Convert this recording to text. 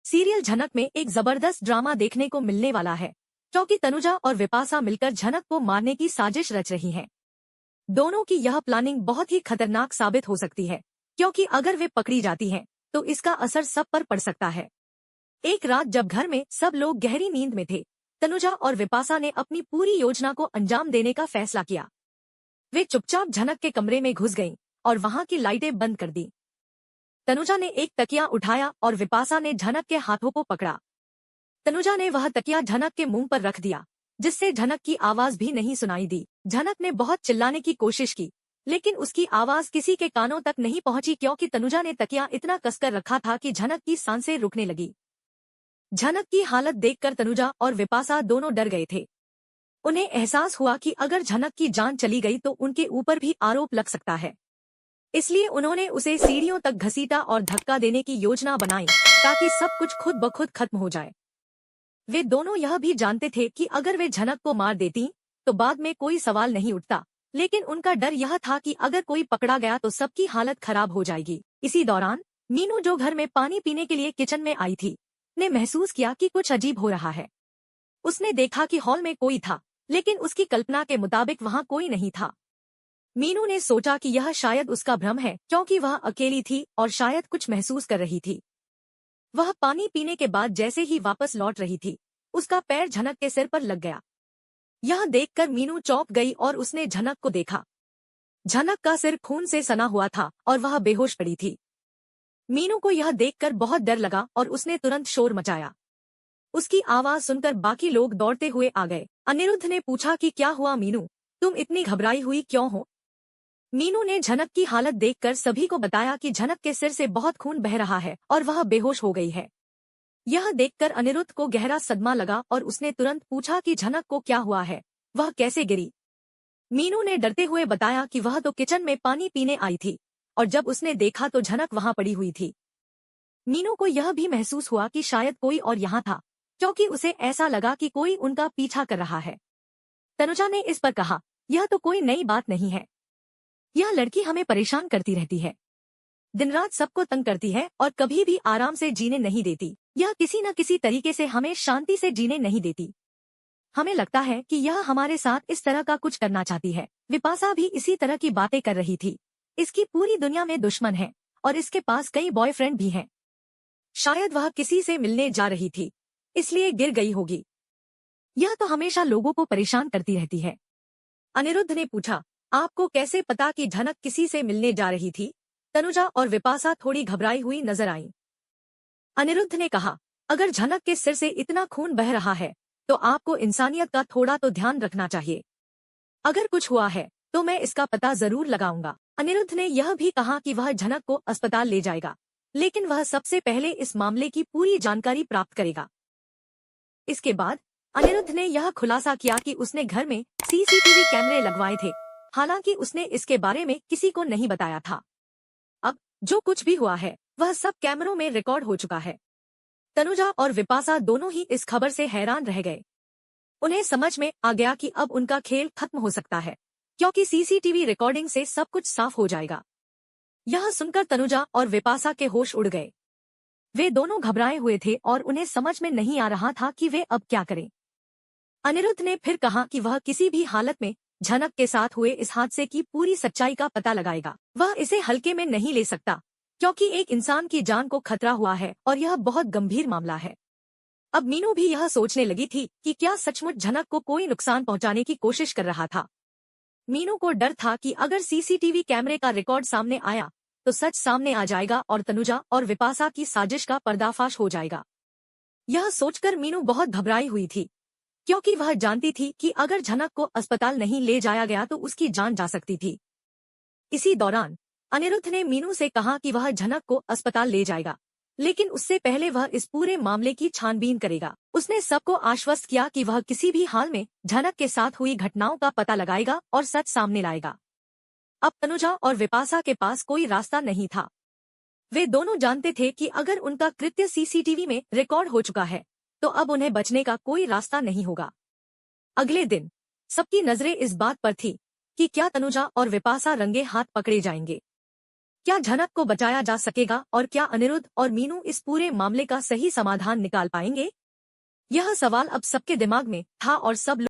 Serial झनक में एक जबरदस्त ड्रामा देखने को मिलने वाला है, क्योंकि तनुजा और विपाशा मिलकर झनक को मारने की साजिश रच रही हैं। दोनों की यह प्लानिंग बहुत ही खतरनाक साबित हो सकती है, क्योंकि अगर वे पकड़ी जाती हैं, तो इसका असर सब पर पड़ सकता है। एक रात जब घर में सब लोग गहरी नींद में थे, तनुजा और विपाशा ने अपनी पूरी योजना को अंजाम देने का फैसला किया। वे चुपचाप झनक के कमरे में घुस गईं और वहां की लाइटें बंद कर दी। तनुजा ने एक तकिया उठाया और विपाशा ने झनक के हाथों को पकड़ा। तनुजा ने वह तकिया झनक के मुंह पर रख दिया, जिससे झनक की आवाज भी नहीं सुनाई दी। झनक ने बहुत चिल्लाने की कोशिश की, लेकिन उसकी आवाज किसी के कानों तक नहीं पहुंची, क्योंकि तनुजा ने तकिया इतना कसकर रखा था कि झनक की सांसें रुकने लगी। झनक की हालत देखकर तनुजा और विपाशा दोनों डर गए थे। उन्हें एहसास हुआ कि अगर झनक की जान चली गई तो उनके ऊपर भी आरोप लग सकता है। इसलिए उन्होंने उसे सीढ़ियों तक घसीटा और धक्का देने की योजना बनाई, ताकि सब कुछ खुद ब खुद खत्म हो जाए। वे दोनों यह भी जानते थे कि अगर वे झनक को मार देती तो बाद में कोई सवाल नहीं उठता, लेकिन उनका डर यह था कि अगर कोई पकड़ा गया तो सबकी हालत खराब हो जाएगी। इसी दौरान मीनू, जो घर में पानी पीने के लिए किचन में आई थी, ने महसूस किया कि कुछ अजीब हो रहा है। उसने देखा कि हॉल में कोई था, लेकिन उसकी कल्पना के मुताबिक वहां कोई नहीं था। मीनू ने सोचा कि यह शायद उसका भ्रम है, क्योंकि वह अकेली थी और शायद कुछ महसूस कर रही थी। वह पानी पीने के बाद जैसे ही वापस लौट रही थी, उसका पैर झनक के सिर पर लग गया। यह देखकर मीनू चौंक गई और उसने झनक को देखा। झनक का सिर खून से सना हुआ था और वह बेहोश पड़ी थी। मीनू को यह देखकर बहुत डर लगा और उसने तुरंत शोर मचाया। उसकी आवाज सुनकर बाकी लोग दौड़ते हुए आ गए। अनिरुद्ध ने पूछा कि क्या हुआ मीनू, तुम इतनी घबराई हुई क्यों हो? मीनू ने झनक की हालत देखकर सभी को बताया कि झनक के सिर से बहुत खून बह रहा है और वह बेहोश हो गई है। यह देखकर अनिरुद्ध को गहरा सदमा लगा और उसने तुरंत पूछा कि झनक को क्या हुआ है, वह कैसे गिरी? मीनू ने डरते हुए बताया कि वह तो किचन में पानी पीने आई थी और जब उसने देखा तो झनक वहां पड़ी हुई थी। मीनू को यह भी महसूस हुआ कि शायद कोई और यहाँ था, क्योंकि उसे ऐसा लगा कि कोई उनका पीछा कर रहा है। तनुजा ने इस पर कहा, यह तो कोई नई बात नहीं है। यह लड़की हमें परेशान करती रहती है, दिन रात सबको तंग करती है और कभी भी आराम से जीने नहीं देती। यह किसी न किसी तरीके से हमें शांति से जीने नहीं देती। हमें लगता है कि यह हमारे साथ इस तरह का कुछ करना चाहती है। विपाशा भी इसी तरह की बातें कर रही थी। इसकी पूरी दुनिया में दुश्मन है और इसके पास कई बॉयफ्रेंड भी हैं। शायद वह किसी से मिलने जा रही थी, इसलिए गिर गई होगी। यह तो हमेशा लोगों को परेशान करती रहती है। अनिरुद्ध ने पूछा, आपको कैसे पता कि झनक किसी से मिलने जा रही थी? तनुजा और विपाशा थोड़ी घबराई हुई नजर आईं। अनिरुद्ध ने कहा, अगर झनक के सिर से इतना खून बह रहा है तो आपको इंसानियत का थोड़ा तो ध्यान रखना चाहिए। अगर कुछ हुआ है तो मैं इसका पता जरूर लगाऊंगा। अनिरुद्ध ने यह भी कहा कि वह झनक को अस्पताल ले जाएगा, लेकिन वह सबसे पहले इस मामले की पूरी जानकारी प्राप्त करेगा। इसके बाद अनिरुद्ध ने यह खुलासा किया कि उसने घर में सीसीटीवी कैमरे लगवाए थे, हालांकि उसने इसके बारे में किसी को नहीं बताया था। अब जो कुछ भी हुआ है वह सब कैमरों में रिकॉर्ड हो चुका है। तनुजा और विपाशा दोनों ही इस खबर से हैरान रह गए। उन्हें समझ में आ गया कि अब उनका खेल खत्म हो सकता है, क्योंकि सीसीटीवी रिकॉर्डिंग से सब कुछ साफ हो जाएगा। यह सुनकर तनुजा और विपाशा के होश उड़ गए। वे दोनों घबराए हुए थे और उन्हें समझ में नहीं आ रहा था कि वे अब क्या करें। अनिरुद्ध ने फिर कहा कि वह किसी भी हालत में झनक के साथ हुए इस हादसे की पूरी सच्चाई का पता लगाएगा। वह इसे हल्के में नहीं ले सकता, क्योंकि एक इंसान की जान को खतरा हुआ है और यह बहुत गंभीर मामला है। अब मीनू भी यह सोचने लगी थी कि क्या सचमुच झनक को कोई नुकसान पहुंचाने की कोशिश कर रहा था। मीनू को डर था कि अगर सीसीटीवी कैमरे का रिकॉर्ड सामने आया तो सच सामने आ जाएगा और तनुजा और विपाशा की साजिश का पर्दाफाश हो जाएगा। यह सोचकर मीनू बहुत घबराई हुई थी, क्योंकि वह जानती थी कि अगर झनक को अस्पताल नहीं ले जाया गया तो उसकी जान जा सकती थी। इसी दौरान अनिरुद्ध ने मीनू से कहा कि वह झनक को अस्पताल ले जाएगा, लेकिन उससे पहले वह इस पूरे मामले की छानबीन करेगा। उसने सबको आश्वस्त किया कि वह किसी भी हाल में झनक के साथ हुई घटनाओं का पता लगाएगा और सच सामने लाएगा। अब तनुजा और विपाशा के पास कोई रास्ता नहीं था। वे दोनों जानते थे कि अगर उनका कृत्य सीसीटीवी में रिकॉर्ड हो चुका है तो अब उन्हें बचने का कोई रास्ता नहीं होगा। अगले दिन सबकी नजरें इस बात पर थी कि क्या तनुजा और विपाशा रंगे हाथ पकड़े जाएंगे। क्या झनक को बचाया जा सकेगा और क्या अनिरुद्ध और मीनू इस पूरे मामले का सही समाधान निकाल पाएंगे? यह सवाल अब सबके दिमाग में था और सब